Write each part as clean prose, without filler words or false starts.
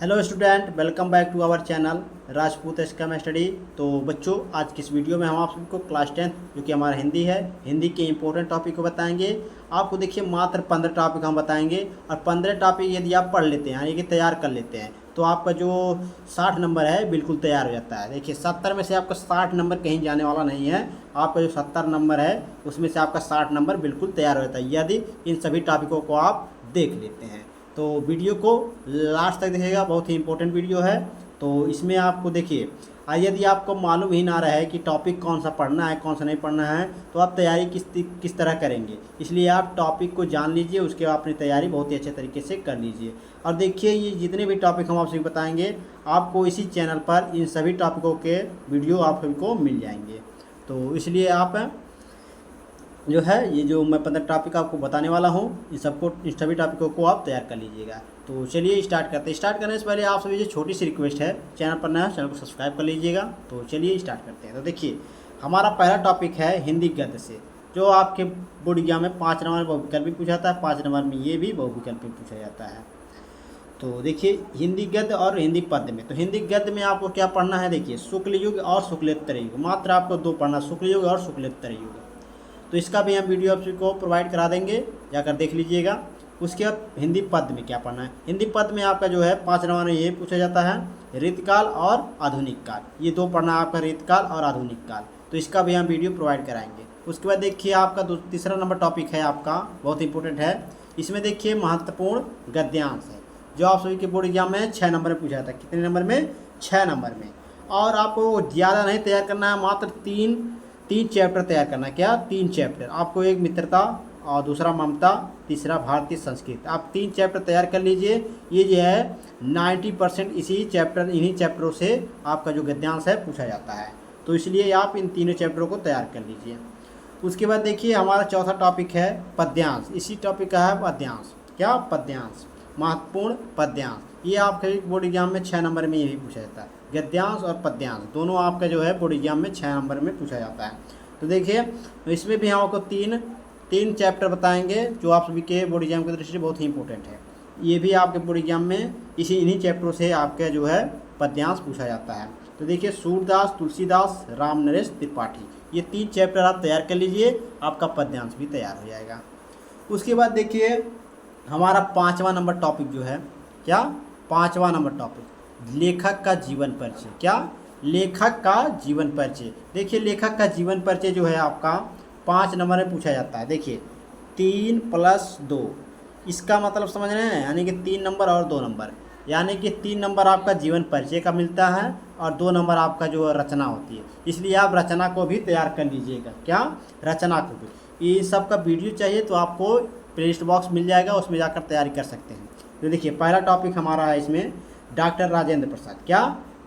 Hello student, welcome back to our channel Rajput एसकम study. तो बच्चों, आज की इस वीडियो में हम आप सबको क्लास 10 जो कि हमारा हिंदी है, हिंदी के इंपॉर्टेंट टॉपिक को बताएंगे। आपको देखिए मात्र 15 टॉपिक हम बताएंगे और 15 टॉपिक यदि आप पढ़ लेते हैं यानी कि तैयार कर लेते हैं तो आपका जो 60 नंबर है बिल्कुल तैयार हो जाता है। देखिए 70 में से आपका 60 नंबर कहीं जाने वाला नहीं है। आपका जो 70 नंबर है उसमें से आपका 60 नंबर बिल्कुल तैयार हो जाता है यदि इन सभी टॉपिकों को आप देख लेते हैं। तो वीडियो को लास्ट तक देखिएगा, बहुत ही इंपॉर्टेंट वीडियो है। तो इसमें आपको देखिए यदि आपको मालूम ही ना रहे कि टॉपिक कौन सा पढ़ना है कौन सा नहीं पढ़ना है तो आप तैयारी किस तरह करेंगे। इसलिए आप टॉपिक को जान लीजिए, उसके बाद अपनी तैयारी बहुत ही अच्छे तरीके से कर लीजिए। और देखिए ये जितने भी टॉपिक हम आपसे बताएंगे आपको इसी चैनल पर इन सभी टॉपिकों के वीडियो आप सभी को मिल जाएंगे। तो इसलिए आप जो है ये जो मैं 15 टॉपिक आपको बताने वाला हूँ इन सभी टॉपिकों को आप तैयार कर लीजिएगा। तो चलिए स्टार्ट करते हैं। स्टार्ट करने से पहले आप सभी जो छोटी सी रिक्वेस्ट है, चैनल पर नया चैनल को सब्सक्राइब कर लीजिएगा। तो चलिए स्टार्ट करते हैं। तो देखिए हमारा पहला टॉपिक है हिंदी गद्य से, जो आपके बोर्ड एग्जाम में 5 नंबर में बहुविकल्पी पूछा जाता है, 5 नंबर में ये भी बहुविकल्पी पूछा जाता है। तो देखिए हिंदी गद्य और हिंदी पद्य में, तो हिंदी गद्य में आपको क्या पढ़ना है, देखिए शुक्ल युग और शुक्लेत्तर युग, मात्र आपको 2 पढ़ना, शुक्ल युग और शुक्लेत्तर युग। तो इसका भी हम वीडियो आपको प्रोवाइड करा देंगे, जाकर देख लीजिएगा। उसके बाद हिंदी पद्य में क्या पढ़ना है, हिंदी पद्य में आपका जो है 5 नंबर में ये पूछा जाता है रीतकाल और आधुनिक काल, ये 2 पढ़ना है आपका, रीतकाल और आधुनिक काल। तो इसका भी हम वीडियो प्रोवाइड कराएंगे। उसके बाद देखिए आपका तीसरा नंबर टॉपिक है आपका, बहुत इंपॉर्टेंट है। इसमें देखिए महत्वपूर्ण गद्यांश है, जो आप सभी के बोर्ड एग्जाम में 6 नंबर में पूछा जाता है। कितने नंबर में? 6 नंबर में। और आपको ज़्यादा नहीं तैयार करना है, मात्र तीन चैप्टर तैयार करना है। क्या? 3 चैप्टर आपको, एक मित्रता और दूसरा ममता, तीसरा भारतीय संस्कृत। आप 3 चैप्टर तैयार कर लीजिए। ये जो है 90% इन्हीं चैप्टरों से आपका जो गद्यांश है पूछा जाता है। तो इसलिए आप इन तीनों चैप्टरों को तैयार कर लीजिए। उसके बाद देखिए हमारा चौथा टॉपिक है पद्यांश। इसी टॉपिक का है पद्यांश। क्या? पद्यांश, महत्वपूर्ण पद्यांश। ये आपके बोर्ड एग्जाम में 6 नंबर में यही पूछा जाता है। गद्यांश और पद्यांश दोनों आपका जो है बोर्ड एग्जाम में 6 नंबर में पूछा जाता है। तो देखिए इसमें भी हम आपको तीन चैप्टर बताएंगे जो आप सभी के बोर्ड एग्जाम की दृष्टि से बहुत ही इंपॉर्टेंट है। ये भी आपके बोर्ड एग्जाम में इन्हीं चैप्टरों से आपके जो है पद्यांश पूछा जाता है। तो देखिए सूरदास, तुलसीदास, राम नरेश त्रिपाठी, ये 3 चैप्टर आप तैयार कर लीजिए, आपका पद्यांश भी तैयार हो जाएगा। उसके बाद देखिए हमारा 5वां नंबर टॉपिक जो है, क्या? 5वां नंबर टॉपिक लेखक का जीवन परिचय। क्या? लेखक का जीवन परिचय। देखिए लेखक का जीवन परिचय जो है आपका 5 नंबर में पूछा जाता है। देखिए 3 + 2, इसका मतलब समझ रहे हैं, यानी कि 3 नंबर और 2 नंबर, यानी कि 3 नंबर आपका जीवन परिचय का मिलता है और 2 नंबर आपका जो रचना होती है। इसलिए आप रचना को भी तैयार कर लीजिएगा। क्या? रचना को भी। ये सब का वीडियो चाहिए तो आपको प्लेलिस्ट बॉक्स मिल जाएगा, उसमें जाकर तैयारी कर सकते हैं। तो देखिए पहला टॉपिक हमारा है इसमें डॉक्टर राजेंद्र प्रसाद। क्या?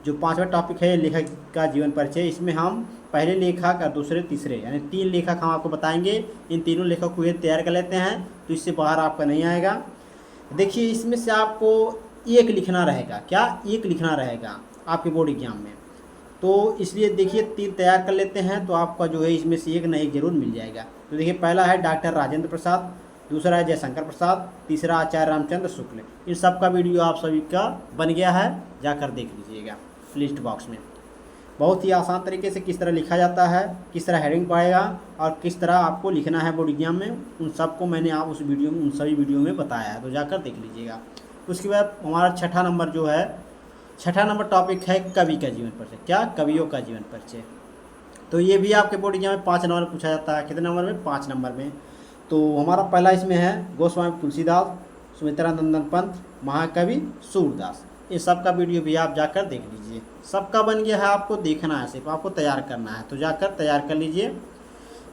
जो 5वां टॉपिक है लेखक का जीवन परिचय, इसमें हम पहले लेखक और दूसरे तीसरे यानी 3 लेखक हम आपको बताएंगे। इन तीनों लेखक को ये तैयार कर लेते हैं तो इससे बाहर आपका नहीं आएगा। देखिए इसमें से आपको एक लिखना रहेगा। क्या? एक लिखना रहेगा आपके बोर्ड एग्जाम में। तो इसलिए देखिए 3 तैयार कर लेते हैं तो आपका जो है इसमें से एक न एक जरूर मिल जाएगा। तो देखिए पहला है डॉक्टर राजेंद्र प्रसाद, दूसरा है जयशंकर प्रसाद, तीसरा आचार्य रामचंद्र शुक्ल। इन सब का वीडियो आप सभी का बन गया है, जाकर देख लीजिएगा लिस्ट बॉक्स में। बहुत ही आसान तरीके से किस तरह लिखा जाता है, किस तरह हेडिंग पड़ेगा और किस तरह आपको लिखना है बोर्ड एग्जाम में, उन सबको मैंने आप उन सभी वीडियो में बताया है, तो जाकर देख लीजिएगा। उसके बाद हमारा 6ठा नंबर जो है, 6ठा नंबर टॉपिक है कवि का जीवन परिचय। क्या? कवियों का जीवन परिचय। तो ये भी आपके बोर्ड एग्जाम में 5 नंबर में पूछा जाता है। कितने नंबर में? 5 नंबर में। तो हमारा पहला इसमें है गोस्वामी तुलसीदास, सुमित्रानंदन पंत, महाकवि सूरदास। इन सब का वीडियो भी आप जाकर देख लीजिए। सबका बन गया है, आपको देखना है, सिर्फ आपको तैयार करना है, तो जाकर तैयार कर लीजिए।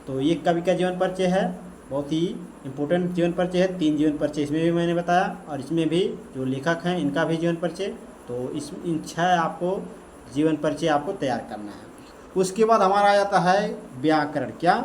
तो ये कवि का जीवन परिचय है, बहुत ही इंपॉर्टेंट जीवन परिचय है। 3 जीवन परिचय इसमें भी मैंने बताया और इसमें भी जो लेखक हैं इनका भी जीवन परिचय। तो इन 6 आपको जीवन परिचय आपको तैयार करना है। उसके बाद हमारा आ जाता है व्याकरण। क्या?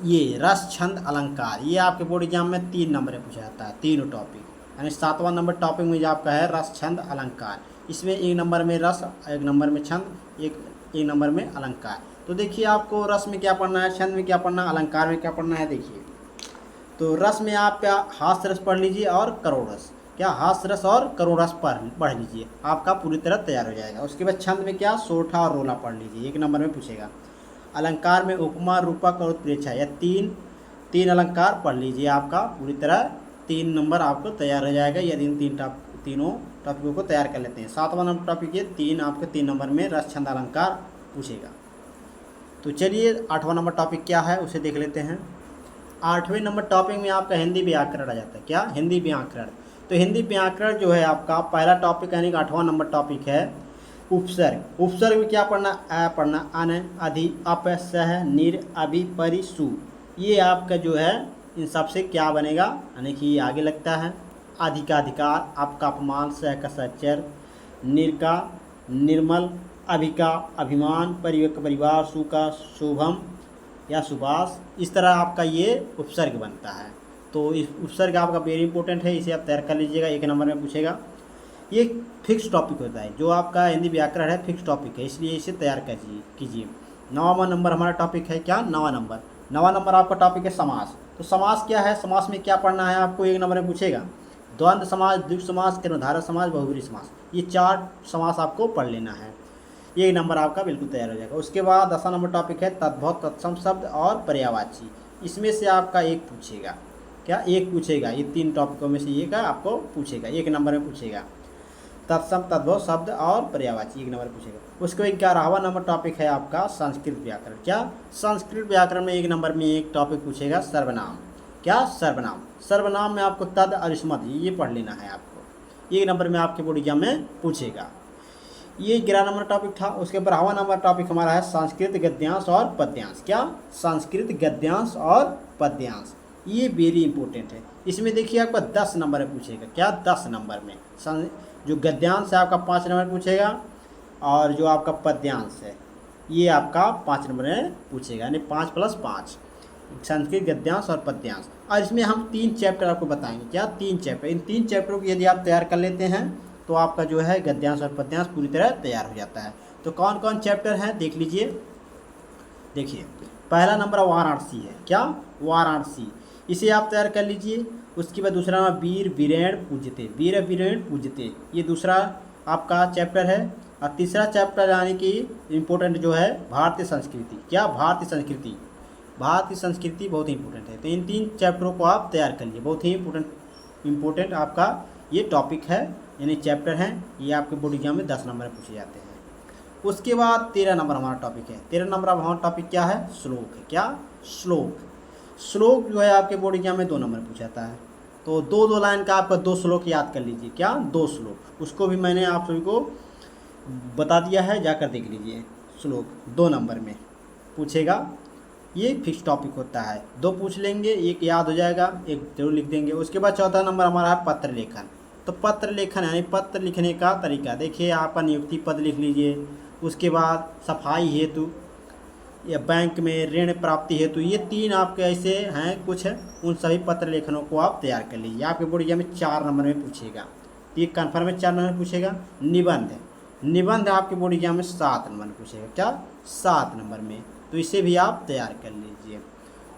ये रस, छंद, अलंकार, ये आपके बोर्ड एग्जाम में 3 नंबर में पूछा जाता है, तीनों टॉपिक। यानी 7वां नंबर टॉपिक में जो आपका है रस, छंद, अलंकार। इसमें 1 नंबर में रस, 1 नंबर में छंद, एक नंबर में अलंकार। तो देखिए आपको रस में क्या पढ़ना है, छंद में क्या पढ़ना है, अलंकार में क्या पढ़ना है। देखिए तो रस में आप हास्य रस पढ़ लीजिए और करोड़ रस। क्या हास रस और करुण रस पढ़ लीजिए, आपका पूरी तरह तैयार हो जाएगा। उसके बाद छंद में क्या सोठा और रोला पढ़ लीजिए, 1 नंबर में पूछेगा। अलंकार में उपमा रूपक और उत्प्रेक्षा, या तीन अलंकार पढ़ लीजिए, आपका पूरी तरह 3 नंबर आपको तैयार हो जाएगा यदि इन तीनों टॉपिकों को तैयार कर लेते हैं। 7वां नंबर टॉपिक ये 3 नंबर में रस छंद अलंकार पूछेगा। तो चलिए 8वां नंबर टॉपिक क्या है उसे देख लेते हैं। 8वें नंबर टॉपिक में आपका हिंदी व्याकरण आ जाता है। क्या? हिंदी व्याकरण। तो हिंदी व्याकरण जो है आपका पहला टॉपिक यानी कि 8वां नंबर टॉपिक है उपसर्ग। उपसर्ग में क्या पढ़ना? अ पढ़ना, अन, अधि, अप, सह, निर, अभि, परि, सु। ये आपका जो है इन सब से क्या बनेगा, यानी कि ये आगे लगता है। अधि का अधिकार, अप का अपमान, सह का सहचर, निर का निर्मल, अभि का अभिमान, परिवेक का परिवार, सु का शुभम या सुभाष। इस तरह आपका ये उपसर्ग बनता है। तो इस उपसर्ग आपका वेरी इंपॉर्टेंट है, इसे आप तैयार कर लीजिएगा, 1 नंबर में पूछेगा। ये फिक्स टॉपिक होता है, जो आपका हिंदी व्याकरण है फिक्स टॉपिक है, इसलिए इसे तैयार कीजिए। 9वां नंबर हमारा टॉपिक है क्या? 9वां नंबर आपका टॉपिक है समास। तो समास क्या है? समास में क्या पढ़ना है आपको, 1 नंबर में पूछेगा। द्वंद्व समास, द्वित्व समास, कर्मधारय समास, बहुब्रीहि समास, ये 4 समास आपको पढ़ लेना है। 1 नंबर आपका बिल्कुल तैयार हो जाएगा। उसके बाद 10वां नंबर टॉपिक है तद्भव, तत्सम शब्द और पर्यायवाची। इसमें से आपका एक पूछेगा। क्या? एक पूछेगा। ये 3 टॉपिकों में से एक आपको पूछेगा, 1 नंबर में पूछेगा। तत्सम, तद्भव शब्द और पर्यायवाची 1 नंबर पूछेगा। उसके 11वां नंबर टॉपिक है आपका संस्कृत व्याकरण। क्या? संस्कृत व्याकरण में 1 नंबर में एक टॉपिक पूछेगा सर्वनाम। क्या? सर्वनाम। सर्वनाम में आपको तद और स्मद ये पढ़ लेना है आपको, 1 नंबर में आपके बोर्ड एग्जाम में पूछेगा। ये 11 नंबर टॉपिक था। उसके 12वां नंबर टॉपिक हमारा है संस्कृत गद्यांश और पद्यांश। क्या? संस्कृत गद्यांश और पद्यांश, ये वेरी इंपॉर्टेंट है। इसमें देखिए आपका 10 नंबर में पूछेगा। क्या? 10 नंबर में जो गद्यांश है आपका 5 नंबर पूछेगा, और जो आपका पद्यांश है ये आपका 5 नंबर में पूछेगा, यानी 5 + 5 संस्कृत गद्यांश और पद्यांश। और इसमें हम 3 चैप्टर आपको बताएंगे। क्या? 3 चैप्टर। इन 3 चैप्टरों को यदि आप तैयार कर लेते हैं तो आपका जो है गद्यांश और पद्यांश पूरी तरह तैयार हो जाता है। तो कौन कौन चैप्टर हैं देख लीजिए। देखिए पहला नंबर वाराणसी है। क्या? वाराणसी, इसे आप तैयार कर लीजिए। उसके बाद दूसरा नंबर वीर वीरेण पूज्यते, वीर वीरेण पूज्यते, ये दूसरा आपका चैप्टर है। और तीसरा चैप्टर यानी कि इम्पोर्टेंट जो है भारतीय संस्कृति। क्या? भारतीय संस्कृति। भारतीय संस्कृति बहुत ही इंपॉर्टेंट है। तो इन 3 चैप्टरों को आप तैयार कर लीजिए, बहुत ही इम्पोर्टेंट आपका ये टॉपिक है, यानी चैप्टर हैं। ये आपके बोर्ड एग्जाम में 10 नंबर में पूछे जाते हैं। उसके बाद 13 नंबर हमारा टॉपिक है। 13 नंबर हमारा टॉपिक क्या है? श्लोक है। क्या? श्लोक। श्लोक जो है आपके बोर्ड एग्जाम में 2 नंबर पूछा जाता है। तो 2 लाइन का आपका 2 श्लोक याद कर लीजिए। क्या? 2 श्लोक, उसको भी मैंने आप सभी को बता दिया है, जाकर देख लीजिए। श्लोक 2 नंबर में पूछेगा, ये फिक्स टॉपिक होता है। 2 पूछ लेंगे, 1 याद हो जाएगा, 1 जरूर लिख देंगे। उसके बाद 14 नंबर हमारा है पत्र लेखन। तो पत्र लेखन यानी पत्र लिखने का तरीका। देखिए आपका नियुक्ति पद लिख लीजिए। उसके बाद सफाई हेतु या बैंक में ऋण प्राप्ति हेतु, ये 3 आपके ऐसे हैं कुछ, उन सभी पत्र लेखनों को आप तैयार कर लीजिए। आपके बोर्ड एग्जाम में 4 नंबर में पूछेगा। तो ये कन्फर्म में 4 नंबर में पूछेगा। निबंध आपके बोर्ड एग्जाम में 7 नंबर में पूछेगा। क्या? 7 नंबर में। तो इसे भी आप तैयार कर लीजिए।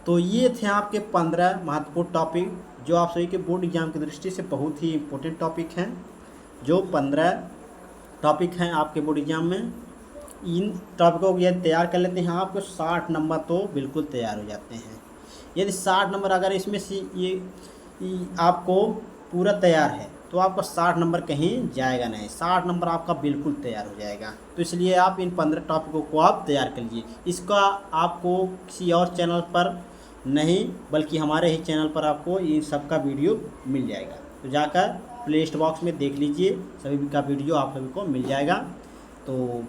तो ये थे आपके 15 महत्वपूर्ण टॉपिक, जो आप सभी के बोर्ड एग्जाम की दृष्टि से बहुत ही इम्पोर्टेंट टॉपिक हैं। जो 15 टॉपिक हैं आपके बोर्ड एग्जाम में, इन टॉपिकों को यदि तैयार कर लेते हैं आपको 60 नंबर तो बिल्कुल तैयार हो जाते हैं। यदि 60 नंबर अगर इसमें से ये आपको पूरा तैयार है तो आपका 60 नंबर कहीं जाएगा नहीं, 60 नंबर आपका बिल्कुल तैयार हो जाएगा। तो इसलिए आप इन 15 टॉपिकों को आप तैयार कर लीजिए। इसका आपको किसी और चैनल पर नहीं बल्कि हमारे ही चैनल पर आपको इन सब का वीडियो मिल जाएगा। तो जाकर प्ले लिस्ट बॉक्स में देख लीजिए, सभी का वीडियो आप सभी को मिल जाएगा। तो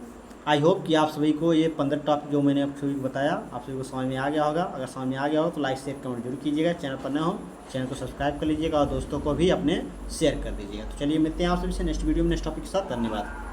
आई होप कि आप सभी को ये 15 टॉपिक जो मैंने आप सभी को बताया आप सभी को समझ में आ गया होगा। अगर समझ में आ गया हो तो लाइक शेयर कमेंट जरूर कीजिएगा। चैनल पर नए हो चैनल को सब्सक्राइब कर लीजिएगा और दोस्तों को भी अपने शेयर कर दीजिएगा। तो चलिए मिलते हैं आप सभी से नेक्स्ट वीडियो में नेक्स्ट टॉपिक के साथ। धन्यवाद।